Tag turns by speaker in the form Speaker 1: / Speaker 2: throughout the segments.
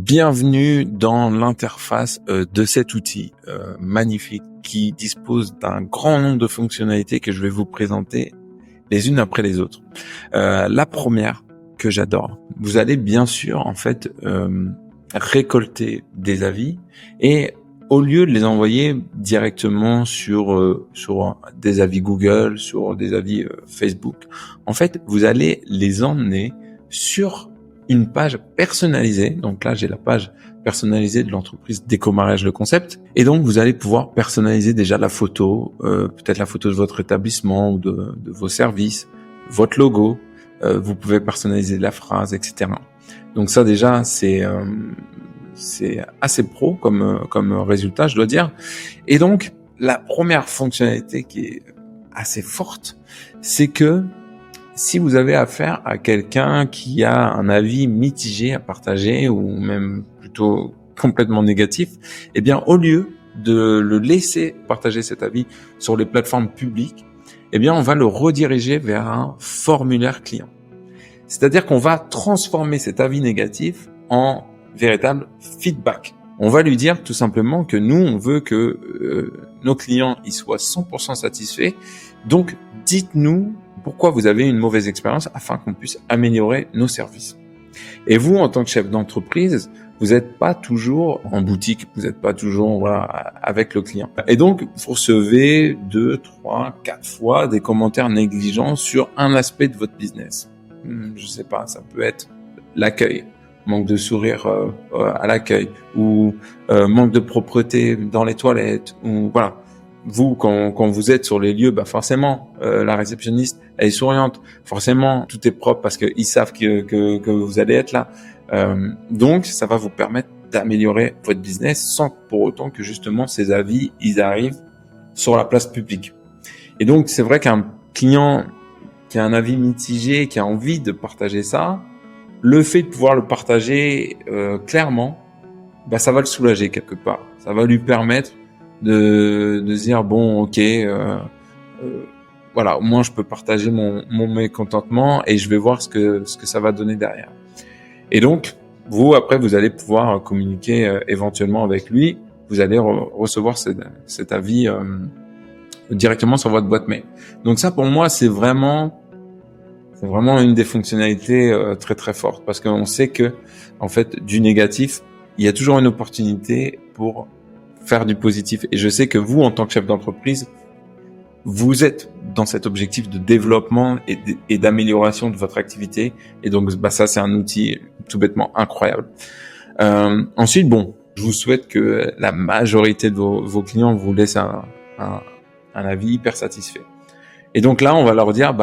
Speaker 1: Bienvenue dans l'interface de cet outil magnifique qui dispose d'un grand nombre de fonctionnalités que je vais vous présenter les unes après les autres. La première que j'adore, vous allez bien sûr en fait récolter des avis et au lieu de les envoyer directement sur des avis Google, sur des avis Facebook, en fait vous allez les emmener sur une page personnalisée. Donc là, j'ai la page personnalisée de l'entreprise Déco-Mariage Le Concept. Et donc, vous allez pouvoir personnaliser déjà la photo, peut-être la photo de votre établissement ou de vos services, votre logo. Vous pouvez personnaliser la phrase, etc. Donc ça, déjà, c'est assez pro comme résultat, je dois dire. Et donc, la première fonctionnalité qui est assez forte, c'est que si vous avez affaire à quelqu'un qui a un avis mitigé à partager ou même plutôt complètement négatif, eh bien au lieu de le laisser partager cet avis sur les plateformes publiques, eh bien on va le rediriger vers un formulaire client. C'est-à-dire qu'on va transformer cet avis négatif en véritable feedback. On va lui dire tout simplement que nous, on veut que nos clients y soient 100% satisfaits. Donc, dites-nous pourquoi vous avez une mauvaise expérience afin qu'on puisse améliorer nos services. Et vous, en tant que chef d'entreprise, vous n'êtes pas toujours en boutique, vous n'êtes pas toujours avec le client. Et donc, vous recevez 2, 3, 4 fois des commentaires négligents sur un aspect de votre business. Je sais pas, ça peut être l'accueil, manque de sourire à l'accueil, ou manque de propreté dans les toilettes, ou voilà. Vous, quand vous êtes sur les lieux, forcément, la réceptionniste, elle est souriante. Forcément, tout est propre parce qu'ils savent que vous allez être là. Donc, ça va vous permettre d'améliorer votre business sans pour autant que justement ces avis, ils arrivent sur la place publique. Et donc, c'est vrai qu'un client qui a un avis mitigé, qui a envie de partager ça, le fait de pouvoir le partager clairement, ça va le soulager quelque part. Ça va lui permettre de se dire bon ok voilà, au moins je peux partager mon mécontentement et je vais voir ce que ça va donner derrière. Et donc vous après vous allez pouvoir communiquer éventuellement avec lui, vous allez recevoir cet avis directement sur votre boîte mail. Donc ça pour moi c'est vraiment une des fonctionnalités très très fortes parce qu'on sait que en fait du négatif il y a toujours une opportunité pour faire du positif. Et je sais que vous, en tant que chef d'entreprise, vous êtes dans cet objectif de développement et d'amélioration de votre activité. Et donc, ça, c'est un outil tout bêtement incroyable. Ensuite, je vous souhaite que la majorité de vos clients vous laissent un avis hyper satisfait. Et donc là, on va leur dire,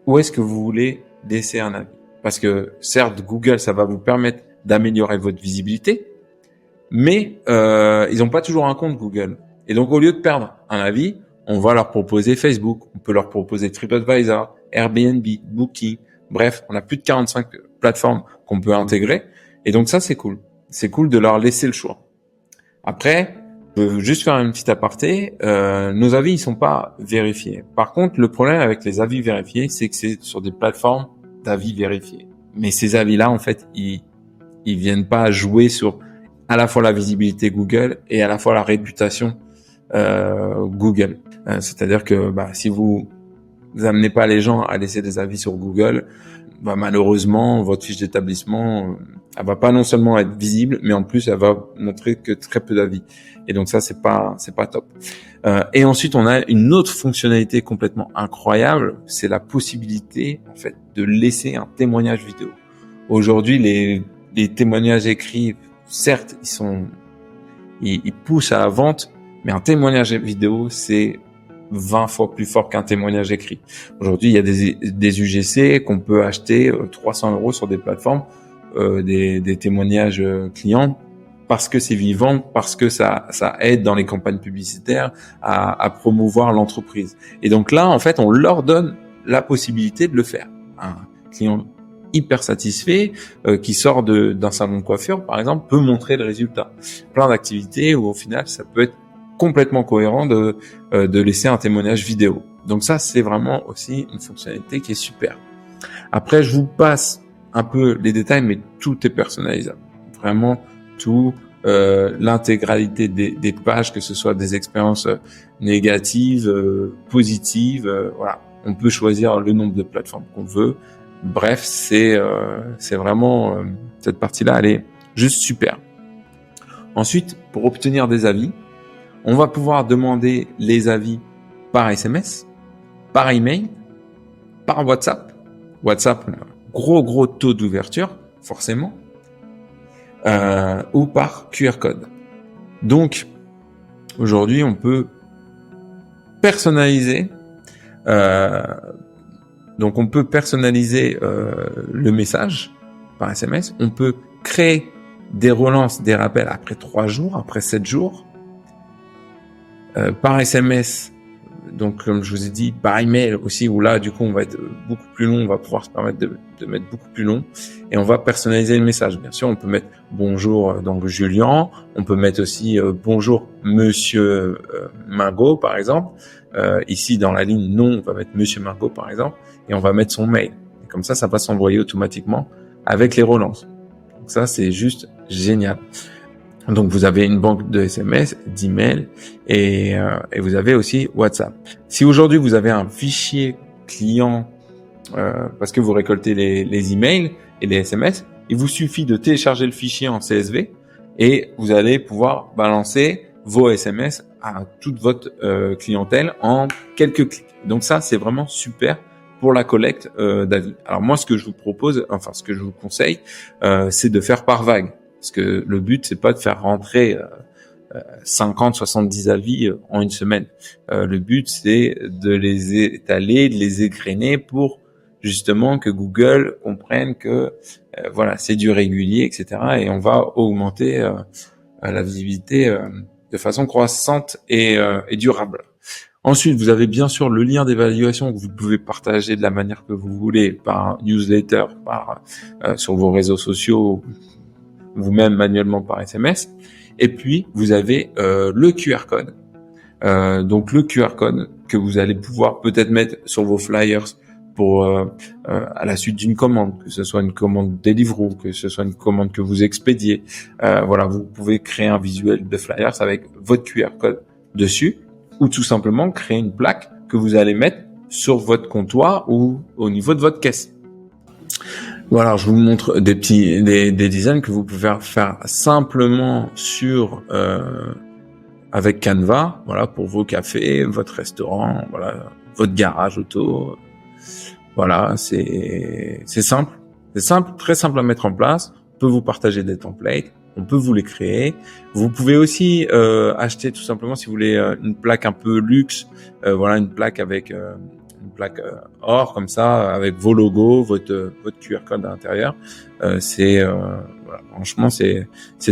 Speaker 1: où est-ce que vous voulez laisser un avis? Parce que certes, Google, ça va vous permettre d'améliorer votre visibilité, mais ils n'ont pas toujours un compte Google. Et donc, au lieu de perdre un avis, on va leur proposer Facebook, on peut leur proposer TripAdvisor, Airbnb, Booking. Bref, on a plus de 45 plateformes qu'on peut intégrer. Et donc ça, c'est cool. C'est cool de leur laisser le choix. Après, je veux juste faire une petite aparté. Nos avis, ils sont pas vérifiés. Par contre, le problème avec les avis vérifiés, c'est que c'est sur des plateformes d'avis vérifiés. Mais ces avis-là, en fait, ils viennent pas jouer sur à la fois la visibilité Google et à la fois la réputation Google. C'est-à-dire que si vous amenez pas les gens à laisser des avis sur Google, malheureusement votre fiche d'établissement elle va pas non seulement être visible, mais en plus elle va montrer que très peu d'avis. Et donc ça c'est pas top. Et ensuite on a une autre fonctionnalité complètement incroyable, c'est la possibilité en fait de laisser un témoignage vidéo. Aujourd'hui les témoignages écrits certes, ils poussent à la vente, mais un témoignage vidéo, c'est 20 fois plus fort qu'un témoignage écrit. Aujourd'hui, il y a des UGC qu'on peut acheter 300 € sur des plateformes, des témoignages clients, parce que c'est vivant, parce que ça aide dans les campagnes publicitaires à promouvoir l'entreprise. Et donc là, en fait, on leur donne la possibilité de le faire. Un client hyper satisfait qui sort d'un salon de coiffure par exemple peut montrer le résultat. Plein d'activités où au final ça peut être complètement cohérent de laisser un témoignage vidéo. Donc ça c'est vraiment aussi une fonctionnalité qui est super. Après je vous passe un peu les détails mais tout est personnalisable. vraiment tout, l'intégralité des pages, que ce soit des expériences négatives, positives, voilà. On peut choisir le nombre de plateformes qu'on veut. Bref, c'est vraiment cette partie-là, elle est juste super. Ensuite, pour obtenir des avis, on va pouvoir demander les avis par SMS, par email, par WhatsApp. WhatsApp, on a gros taux d'ouverture, forcément, ou par QR code. Donc, aujourd'hui, on peut personnaliser. Donc, on peut personnaliser le message par SMS. On peut créer des relances, des rappels après 3 jours, après 7 jours. Par SMS, donc comme je vous ai dit, par email aussi, où là, du coup, on va être beaucoup plus long, on va pouvoir se permettre de mettre beaucoup plus long, et on va personnaliser le message. Bien sûr, on peut mettre bonjour, donc Julien, on peut mettre aussi bonjour Monsieur Margot, par exemple. Ici, dans la ligne non, on va mettre Monsieur Margot, par exemple, et on va mettre son mail. Et comme ça va s'envoyer automatiquement avec les relances. Donc ça, c'est juste génial. Donc vous avez une banque de SMS, d'emails et vous avez aussi WhatsApp. Si aujourd'hui vous avez un fichier client parce que vous récoltez les emails et les SMS, il vous suffit de télécharger le fichier en CSV et vous allez pouvoir balancer vos SMS à toute votre clientèle en quelques clics. Donc ça, c'est vraiment super pour la collecte d'avis. Alors moi, ce que je vous propose, enfin ce que je vous conseille, c'est de faire par vague. Parce que le but, c'est pas de faire rentrer 50, 70 avis en une semaine. Le but, c'est de les étaler, de les égrener pour justement que Google comprenne que voilà, c'est du régulier, etc. Et on va augmenter la visibilité de façon croissante et durable. Ensuite, vous avez bien sûr le lien d'évaluation que vous pouvez partager de la manière que vous voulez, par newsletter, par sur vos réseaux sociaux, vous-même manuellement par SMS. Et puis, vous avez le QR code. Donc, le QR code que vous allez pouvoir peut-être mettre sur vos flyers pour à la suite d'une commande, que ce soit une commande Deliveroo, que ce soit une commande que vous expédiez. Voilà, vous pouvez créer un visuel de flyers avec votre QR code dessus, ou tout simplement créer une plaque que vous allez mettre sur votre comptoir ou au niveau de votre caisse. Voilà, je vous montre des designs que vous pouvez faire simplement sur avec Canva, voilà, pour vos cafés, votre restaurant, voilà, votre garage auto. Voilà, c'est simple, très simple à mettre en place. On peut vous partager des templates, on peut vous les créer. Vous pouvez aussi acheter tout simplement, si vous voulez une plaque un peu luxe, voilà, une plaque avec une plaque or comme ça, avec vos logos, votre QR code à l'intérieur. Voilà, franchement c'est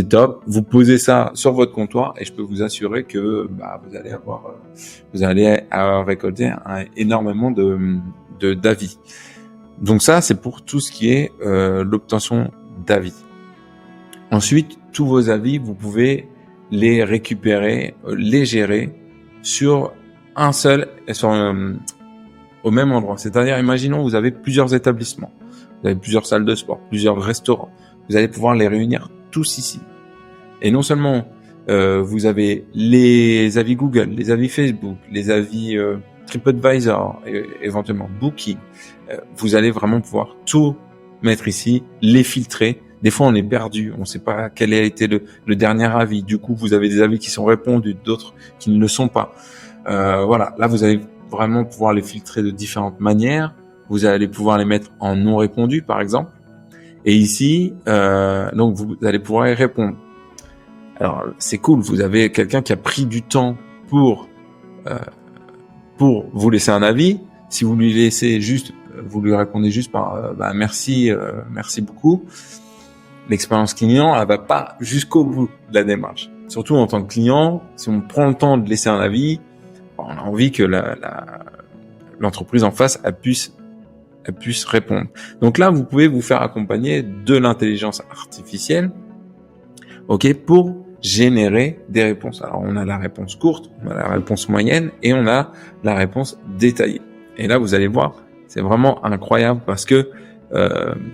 Speaker 1: top. Vous posez ça sur votre comptoir et je peux vous assurer que vous allez récolter énormément d'avis. Donc ça, c'est pour tout ce qui est l'obtention d'avis. Ensuite, tous vos avis, vous pouvez les récupérer, les gérer sur un seul, au même endroit. C'est-à-dire, imaginons, vous avez plusieurs établissements, vous avez plusieurs salles de sport, plusieurs restaurants. Vous allez pouvoir les réunir tous ici. Et non seulement vous avez les avis Google, les avis Facebook, les avis TripAdvisor, éventuellement Booking. Vous allez vraiment pouvoir tout mettre ici, les filtrer. Des fois, on est perdu, on ne sait pas quel a été le dernier avis. Du coup, vous avez des avis qui sont répondus, d'autres qui ne le sont pas. Voilà, là, vous allez vraiment pouvoir les filtrer de différentes manières. Vous allez pouvoir les mettre en non répondu, par exemple. Et ici, donc, vous allez pouvoir y répondre. Alors, c'est cool, vous avez quelqu'un qui a pris du temps pour vous laisser un avis. Si vous lui laissez juste, vous lui répondez juste par merci beaucoup. L'expérience client, elle va pas jusqu'au bout de la démarche. Surtout en tant que client, si on prend le temps de laisser un avis, on a envie que l'entreprise en face elle puisse répondre. Donc là, vous pouvez vous faire accompagner de l'intelligence artificielle, ok, pour générer des réponses. Alors, on a la réponse courte, on a la réponse moyenne et on a la réponse détaillée. Et là, vous allez voir, c'est vraiment incroyable parce que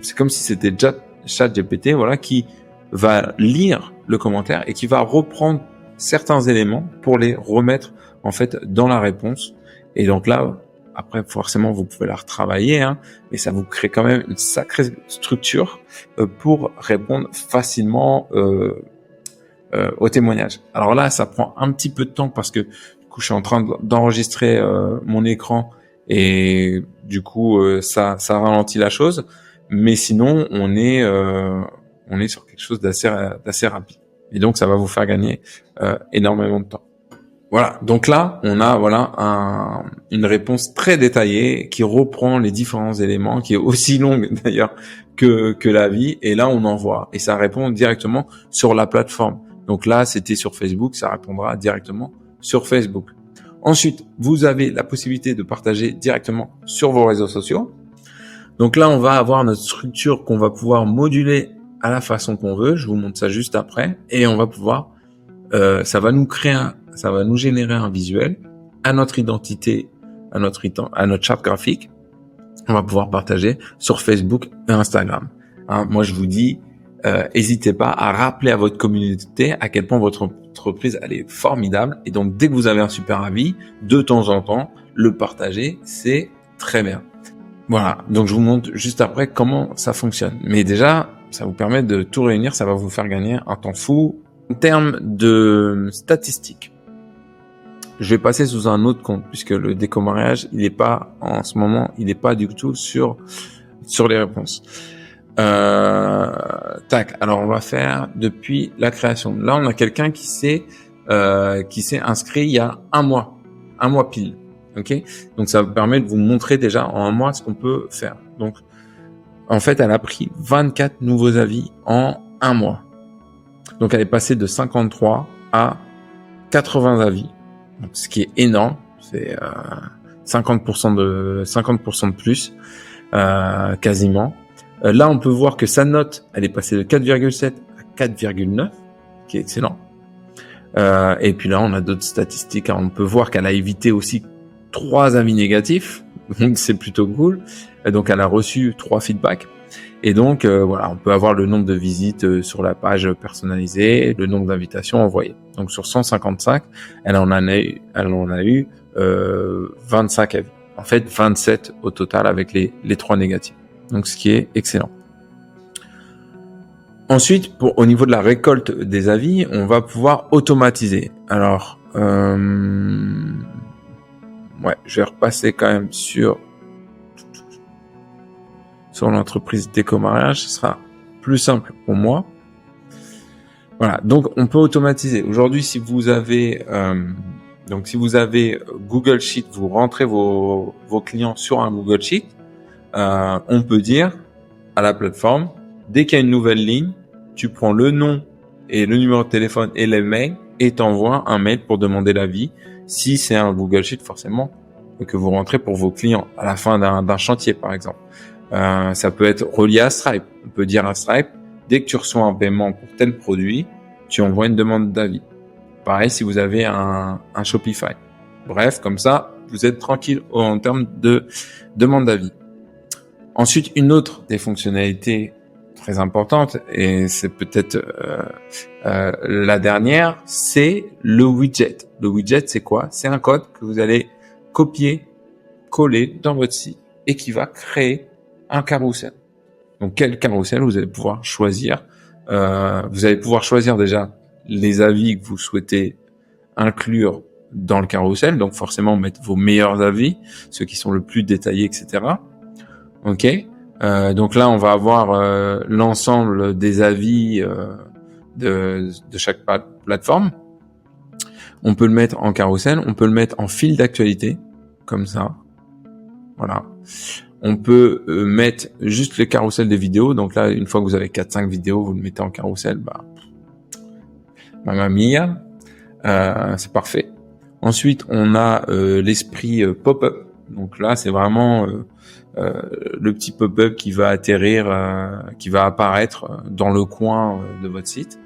Speaker 1: c'est comme si c'était déjà ChatGPT, voilà, qui va lire le commentaire et qui va reprendre certains éléments pour les remettre en fait dans la réponse. Et donc là, après forcément vous pouvez la retravailler, hein, mais ça vous crée quand même une sacrée structure pour répondre facilement au témoignage. Alors là, ça prend un petit peu de temps parce que du coup, je suis en train d'enregistrer mon écran et du coup, ça ralentit la chose. Mais sinon, on est sur quelque chose d'assez rapide. Et donc, ça va vous faire gagner énormément de temps. Voilà. Donc là, on a une réponse très détaillée qui reprend les différents éléments, qui est aussi longue d'ailleurs que l'avis. Et là, on envoie et ça répond directement sur la plateforme. Donc là, c'était sur Facebook, ça répondra directement sur Facebook. Ensuite, vous avez la possibilité de partager directement sur vos réseaux sociaux. Donc là, on va avoir notre structure qu'on va pouvoir moduler à la façon qu'on veut. Je vous montre ça juste après. Et on va pouvoir, ça va nous générer un visuel à notre identité, à notre charte graphique. On va pouvoir partager sur Facebook et Instagram. Hein, moi, je vous dis, n'hésitez pas à rappeler à votre communauté à quel point votre entreprise elle est formidable. Et donc, dès que vous avez un super avis, de temps en temps, le partager, c'est très bien. Voilà, donc je vous montre juste après comment ça fonctionne. Mais déjà, ça vous permet de tout réunir, ça va vous faire gagner un temps fou. En termes de statistiques, je vais passer sous un autre compte puisque le décomariage, il est pas en ce moment, il est pas du tout sur les réponses. Alors on va faire depuis la création. Là, on a quelqu'un qui s'est inscrit il y a un mois pile. Ok, donc ça vous permet de vous montrer déjà en un mois ce qu'on peut faire. Donc, en fait, elle a pris 24 nouveaux avis en un mois. Donc, elle est passée de 53 à 80 avis, donc, ce qui est énorme. C'est 50% de plus, quasiment. Là, on peut voir que sa note, elle est passée de 4,7 à 4,9, qui est excellent. Et puis là, on a d'autres statistiques. On peut voir qu'elle a évité aussi 3 avis négatifs, donc c'est plutôt cool. Et donc elle a reçu 3 feedbacks. Et donc voilà, on peut avoir le nombre de visites sur la page personnalisée, le nombre d'invitations envoyées. Donc sur 155, elle en a eu 25 avis. En fait, 27 au total avec les 3 négatifs. Donc ce qui est excellent. Ensuite, au niveau de la récolte des avis, on va pouvoir automatiser. Alors, je vais repasser quand même sur l'entreprise Décomariage. Ce sera plus simple pour moi. Voilà, donc on peut automatiser. Aujourd'hui, si vous avez Google Sheet, vous rentrez vos clients sur un Google Sheet, on peut dire à la plateforme, dès qu'il y a une nouvelle ligne, tu prends le nom et le numéro de téléphone et les mails et t'envoies un mail pour demander l'avis. Si c'est un Google Sheet, forcément, que vous rentrez pour vos clients à la fin d'un chantier, par exemple. Ça peut être relié à Stripe. On peut dire à Stripe, dès que tu reçois un paiement pour tel produit, tu envoies une demande d'avis. Pareil si vous avez un Shopify. Bref, comme ça, vous êtes tranquille en termes de demande d'avis. Ensuite, une autre des fonctionnalités très importante, et c'est peut-être la dernière, c'est le widget. Le widget, c'est quoi? C'est un code que vous allez copier, coller dans votre site et qui va créer un carrousel. Donc, quel carrousel vous allez pouvoir choisir? Vous allez pouvoir choisir déjà les avis que vous souhaitez inclure dans le carrousel. Donc, forcément, mettre vos meilleurs avis, ceux qui sont le plus détaillés, etc. Ok. Donc là, on va avoir l'ensemble des avis de chaque plateforme. On peut le mettre en carrousel, on peut le mettre en fil d'actualité, comme ça. Voilà. On peut mettre juste le carrousel des vidéos. Donc là, une fois que vous avez 4-5 vidéos, vous le mettez en carrousel. Mamma mia, c'est parfait. Ensuite, on a l'esprit pop-up. Donc là, c'est vraiment le petit pop-up qui va atterrir, qui va apparaître dans le coin de votre site.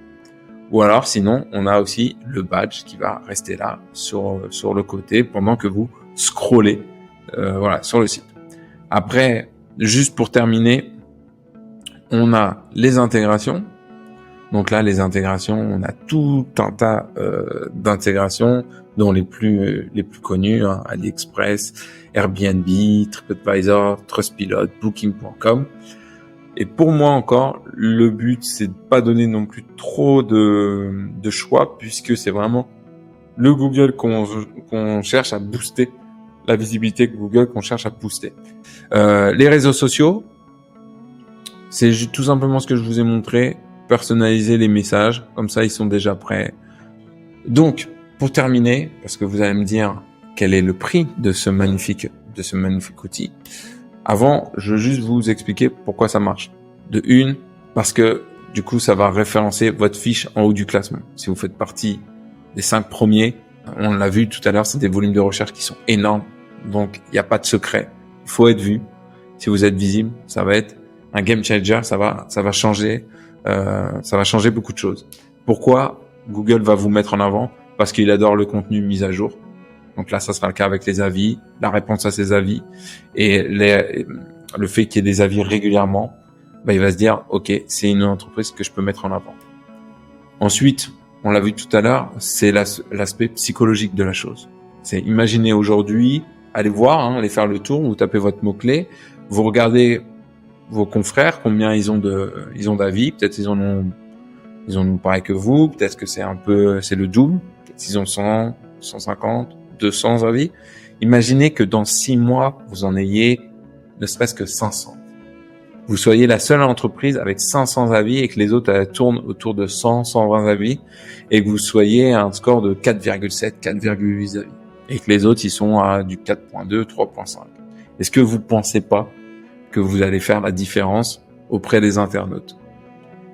Speaker 1: Ou alors, sinon, on a aussi le badge qui va rester là sur le côté pendant que vous scrollez sur le site. Après, juste pour terminer, on a les intégrations. Donc là, les intégrations, on a tout un tas d'intégrations, dont les plus connus, hein, AliExpress, Airbnb, TripAdvisor, Trustpilot, Booking.com. Et pour moi encore, le but, c'est de pas donner non plus trop de choix, puisque c'est vraiment le Google qu'on cherche à booster, la visibilité Google qu'on cherche à booster. Les réseaux sociaux, c'est tout simplement ce que je vous ai montré. Personnaliser les messages, comme ça ils sont déjà prêts. Donc, pour terminer, parce que vous allez me dire quel est le prix de ce magnifique outil. Avant, je veux juste vous expliquer pourquoi ça marche. De une, parce que du coup, ça va référencer votre fiche en haut du classement. Si vous faites partie des 5 premiers, on l'a vu tout à l'heure, c'est des volumes de recherche qui sont énormes. Donc, il n'y a pas de secret. Il faut être vu. Si vous êtes visible, ça va être un game changer. Ça va changer beaucoup de choses. Pourquoi Google va vous mettre en avant? Parce qu'il adore le contenu mis à jour. Donc là, ça sera le cas avec les avis, la réponse à ces avis et le fait qu'il y ait des avis régulièrement. Il va se dire, ok, c'est une entreprise que je peux mettre en avant. Ensuite, on l'a vu tout à l'heure, c'est l'aspect psychologique de la chose. C'est imaginer aujourd'hui, allez voir, allez faire le tour, vous tapez votre mot-clé, vous regardez vos confrères, combien ils ont d'avis, peut-être ils en ont pareil que vous, peut-être que c'est le double, peut-être ils ont 100, 150, 200 avis. Imaginez que dans 6 mois, vous en ayez ne serait-ce que 500. Vous soyez la seule entreprise avec 500 avis et que les autres tournent autour de 100, 120 avis et que vous soyez à un score de 4,7, 4,8 avis et que les autres, ils sont à du 4,2, 3,5. Est-ce que vous pensez pas que vous allez faire la différence auprès des internautes?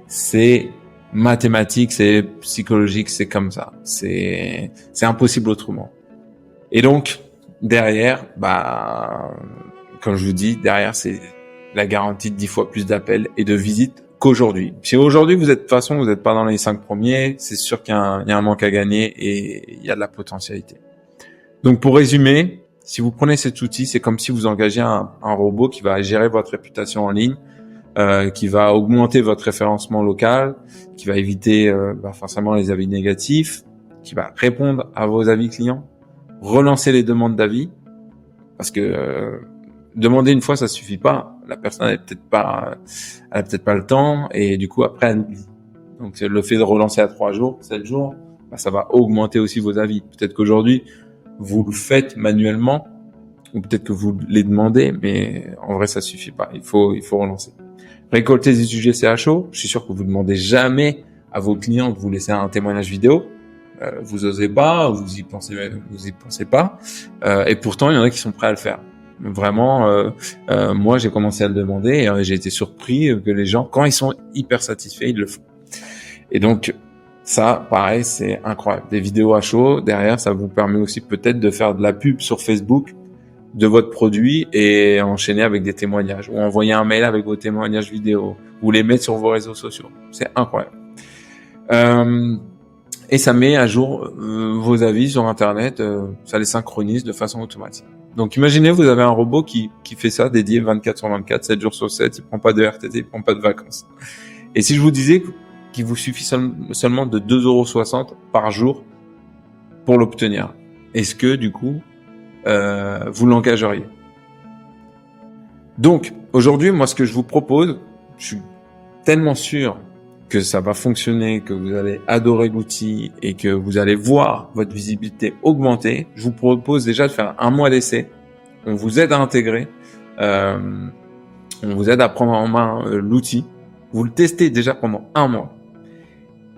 Speaker 1: C'est mathématique, c'est psychologique, c'est comme ça. C'est impossible autrement. Et donc, derrière, comme je vous dis, derrière, c'est la garantie de 10 fois plus d'appels et de visites qu'aujourd'hui. Si aujourd'hui, de toute façon, vous n'êtes pas dans les 5 premiers, c'est sûr qu'il y a un manque à gagner et il y a de la potentialité. Donc, pour résumer, si vous prenez cet outil, c'est comme si vous engagez un robot qui va gérer votre réputation en ligne, qui va augmenter votre référencement local, qui va éviter forcément les avis négatifs, qui va répondre à vos avis clients, relancer les demandes d'avis, parce que demander une fois ça suffit pas. La personne elle a peut-être pas le temps et du coup après elle oublie. Donc le fait de relancer à 3 jours, 7 jours, ça va augmenter aussi vos avis. Peut-être qu'aujourd'hui vous le faites manuellement ou peut-être que vous les demandez, mais en vrai ça suffit pas. Il faut relancer. Récolter des UGC à chaud. Je suis sûr que vous demandez jamais à vos clients de vous laisser un témoignage vidéo. Vous osez pas, vous y pensez pas. Et pourtant, il y en a qui sont prêts à le faire. Vraiment, moi, j'ai commencé à le demander et j'ai été surpris que les gens, quand ils sont hyper satisfaits, ils le font. Et donc, ça, pareil, c'est incroyable. Des vidéos à chaud, derrière, ça vous permet aussi peut-être de faire de la pub sur Facebook de votre produit et enchaîner avec des témoignages ou envoyer un mail avec vos témoignages vidéo ou les mettre sur vos réseaux sociaux. C'est incroyable. Et ça met à jour vos avis sur Internet, ça les synchronise de façon automatique. Donc imaginez, vous avez un robot qui fait ça, dédié 24 sur 24, 7 jours sur 7, il prend pas de RTT, il prend pas de vacances. Et si je vous disais qu'il vous suffit seulement de 2,60 € par jour pour l'obtenir, est-ce que du coup, vous l'engageriez? Donc aujourd'hui, moi ce que je vous propose, je suis tellement sûr que ça va fonctionner, que vous allez adorer l'outil et que vous allez voir votre visibilité augmenter, je vous propose déjà de faire un mois d'essai. On vous aide à intégrer, on vous aide à prendre en main l'outil. Vous le testez déjà pendant 1 mois.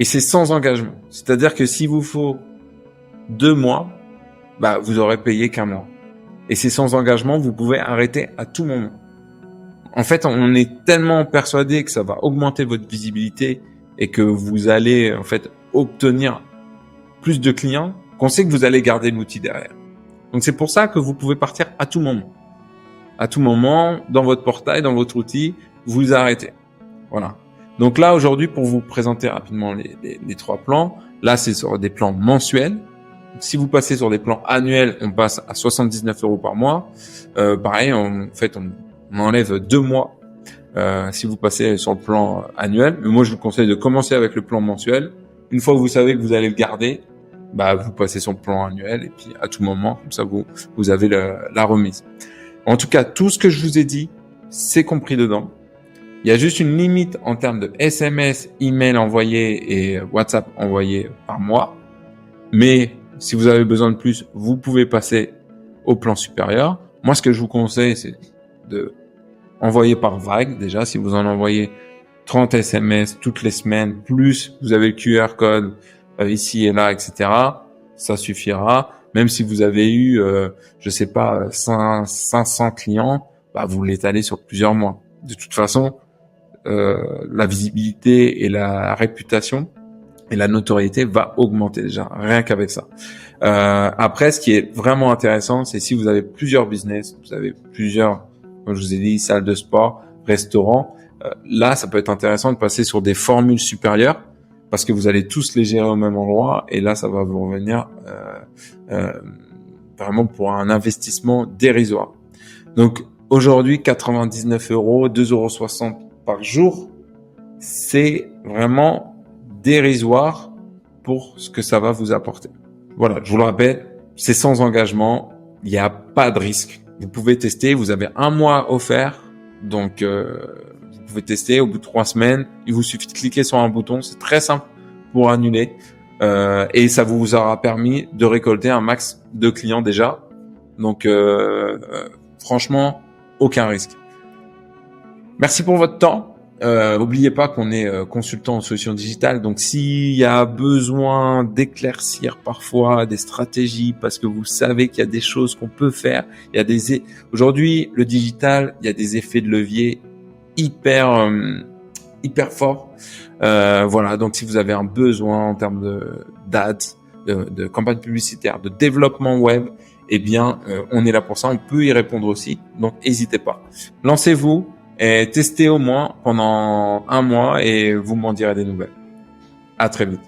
Speaker 1: Et c'est sans engagement. C'est-à-dire que s'il vous faut 2 mois, vous aurez payé qu'1 mois. Et c'est sans engagement, vous pouvez arrêter à tout moment. En fait, on est tellement persuadé que ça va augmenter votre visibilité et que vous allez en fait obtenir plus de clients qu'on sait que vous allez garder l'outil derrière. Donc c'est pour ça que vous pouvez partir à tout moment. À tout moment, dans votre portail, dans votre outil, vous arrêtez. Voilà. Donc là, aujourd'hui, pour vous présenter rapidement les 3 plans, là, c'est sur des plans mensuels. Si vous passez sur des plans annuels, on passe à 79 € par mois. Pareil, on enlève 2 mois si vous passez sur le plan annuel. Mais moi, je vous conseille de commencer avec le plan mensuel. Une fois que vous savez que vous allez le garder, vous passez sur le plan annuel et puis à tout moment, comme ça, vous avez la remise. En tout cas, tout ce que je vous ai dit, c'est compris dedans. Il y a juste une limite en termes de SMS, email envoyé et WhatsApp envoyé par mois. Mais si vous avez besoin de plus, vous pouvez passer au plan supérieur. Moi, ce que je vous conseille, c'est de envoyer par vague. Déjà, si vous en envoyez 30 SMS toutes les semaines, plus vous avez le QR code ici et là, etc., ça suffira. Même si vous avez eu, 500 clients, vous l'étalez sur plusieurs mois. De toute façon, la visibilité et la réputation et la notoriété va augmenter déjà, rien qu'avec ça. Après, ce qui est vraiment intéressant, c'est si vous avez plusieurs business, vous avez plusieurs, comme je vous ai dit, salles de sport, restaurants, là, ça peut être intéressant de passer sur des formules supérieures parce que vous allez tous les gérer au même endroit et là, ça va vous revenir vraiment pour un investissement dérisoire. Donc, aujourd'hui, 99 €, 2,60 € par jour, c'est vraiment dérisoire pour ce que ça va vous apporter. Voilà, je vous le rappelle, c'est sans engagement, il n'y a pas de risque. Vous pouvez tester, vous avez 1 mois offert, donc vous pouvez tester au bout de 3 semaines. Il vous suffit de cliquer sur un bouton, c'est très simple pour annuler et ça vous aura permis de récolter un max de clients déjà. Donc franchement, aucun risque. Merci pour votre temps. N'oubliez pas qu'on est consultant en solutions digitales, donc s'il y a besoin d'éclaircir parfois des stratégies, parce que vous savez qu'il y a des choses qu'on peut faire, il y a aujourd'hui le digital, il y a des effets de levier hyper forts. Voilà, donc si vous avez un besoin en termes d'ads, de campagne publicitaire, de développement web, eh bien, on est là pour ça. On peut y répondre aussi, donc n'hésitez pas. Lancez-vous. Et testez au moins pendant 1 mois et vous m'en direz des nouvelles. À très vite.